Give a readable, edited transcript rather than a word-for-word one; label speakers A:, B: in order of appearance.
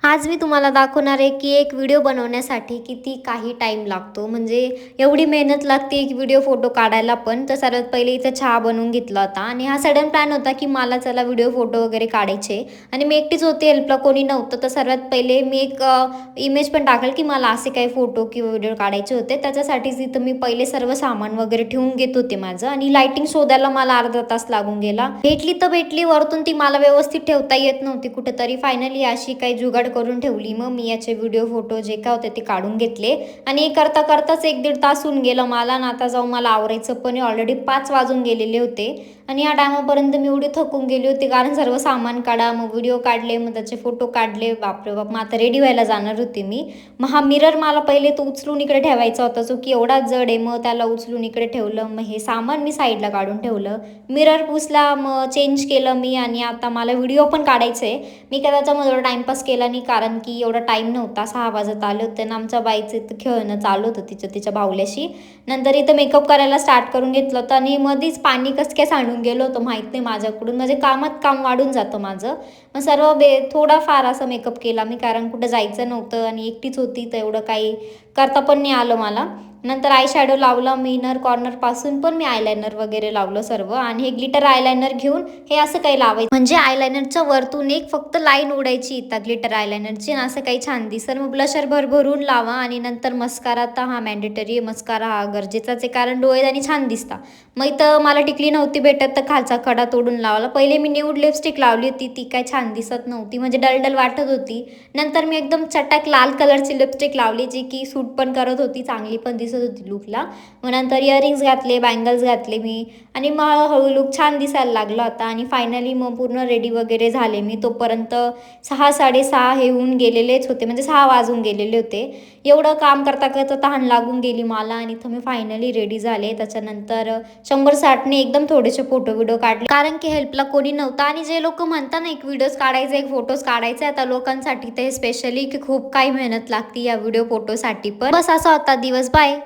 A: आज मी तुम्हाला दाखवणार आहे की एक व्हिडिओ बनवण्यासाठी किती काही टाईम लागतो. म्हणजे एवढी मेहनत लागते एक व्हिडिओ फोटो काढायला पण. तर सर्वात पहिले इथं चहा बनवून घेतला होता आणि हा सडन प्लॅन होता की मला चला व्हिडिओ फोटो वगैरे काढायचे आणि मी एकटीच होते, हेल्पला कोणी नव्हतं. तर सर्वात पहिले मी एक इमेज पण टाकेल की मला असे काही फोटो किंवा व्हिडिओ काढायचे होते. त्याच्यासाठीच इथं मी पहिले सर्व सामान वगैरे ठेवून घेत होते माझं आणि लाईटिंग शोधायला मला अर्धा तास लागून गेला. भेटली तर भेटली, वरतून ती मला व्यवस्थित ठेवता येत नव्हती कुठेतरी. फायनली अशी काही जुगाड करून ठेवली. मग मी याचे व्हिडिओ फोटो जे काय होते ते काढून घेतले आणि करता करताच 1-1.5 तास होऊन गेलं मला आणि आता जाऊन मला आवरायचं पण ऑलरेडी 5 वाजून गेलेले होते आणि या टायमापर्यंत मी एवढी थकून गेली होती कारण सर्व सामान काढा, मग व्हिडिओ काढले, मग त्याचे फोटो काढले. बापरे बाप! मग आता रेडी व्हायला जाणार होते मी. मग हा मिरर मला पहिले तो उचलून इकडे ठेवायचा होता, जो की एवढा जड आहे. मग त्याला उचलून इकडे ठेवलं. मग हे सामान मी साईडला काढून ठेवलं. मिरर पुसला, मग चेंज केलं मी आणि आता मला व्हिडिओ पण काढायचा आहे. मी काय त्याच्यामध्ये एवढा टाईमपास केला नाही कारण की एवढा टाईम नव्हता. 6 वाजत आले होते आणि आमच्या बाईचं इथं खेळणं चालू होतं तिच्या बावल्याशी. नंतर इथं मेकअप करायला स्टार्ट करून घेतलं होतं आणि मध्येच पाणी कसं काय सांडून गेलं होतं माहीत नाही माझ्याकडून. म्हणजे कामात काम वाढून जातं माझं. मग सर्व थोडाफार असा मेकअप केला मी कारण कुठं जायचं नव्हतं आणि एकटीच होती, तर एवढं काही करता पण नाही आलं मला. नंतर आय शॅडो लावला मी, इनर कॉर्नरपासून पण मी आयलायनर वगैरे लावलं सर्व आणि हे ग्लिटर आयलायनर घेऊन हे असं काही लावायचं म्हणजे आयलायनरच्या वरतून एक फक्त लाईन उडायची इथं ग्लिटर आयलायनरची आणि असं काही छान दिसतं. मग ब्लशर भरभरून लावा आणि नंतर मस्कारा तर हा मॅन्डेटरी आहे. मस्कारा हा गरजेचाच आहे कारण डोळे आणि छान दिसता. मग इथं मला टिकली नव्हती भेटत तर खालचा कडा तोडून लावला. पहिले मी न्यूड लिपस्टिक लावली होती, ती काय छान दिसत नव्हती, म्हणजे डलडल वाटत होती. नंतर मी एकदम चटाक लाल कलरची लिपस्टिक लावली जी की सूट पण करत होती, चांगली पण दिसत होती लुकला. मग नंतर इयरिंग्स घातले, बँगल्स घातले मी आणि मग हळूहळू लुक छान दिसायला लागला होता आणि फायनली मग पूर्ण रेडी वगैरे झाले मी. तोपर्यंत 6-6:30 हे होऊन गेलेलेच होते, म्हणजे 6 वाजून गेलेले होते. एवढं काम करता करता तहान लागून गेली मला आणि इथं मी फायनली रेडी झाले. त्याच्यानंतर 100-160ने एकदम थोडेसे फोटो व्हिडिओ काढले कारण की हेल्पला कोणी नव्हतं. आणि जे लोक म्हणतात ना एक व्हिडिओज काढायचे, एक फोटोज काढायचे, आता लोकांसाठी ते स्पेशली की खूप काही मेहनत लागते या व्हिडिओ फोटोसाठी. पण बस असा होता दिवस. बाय.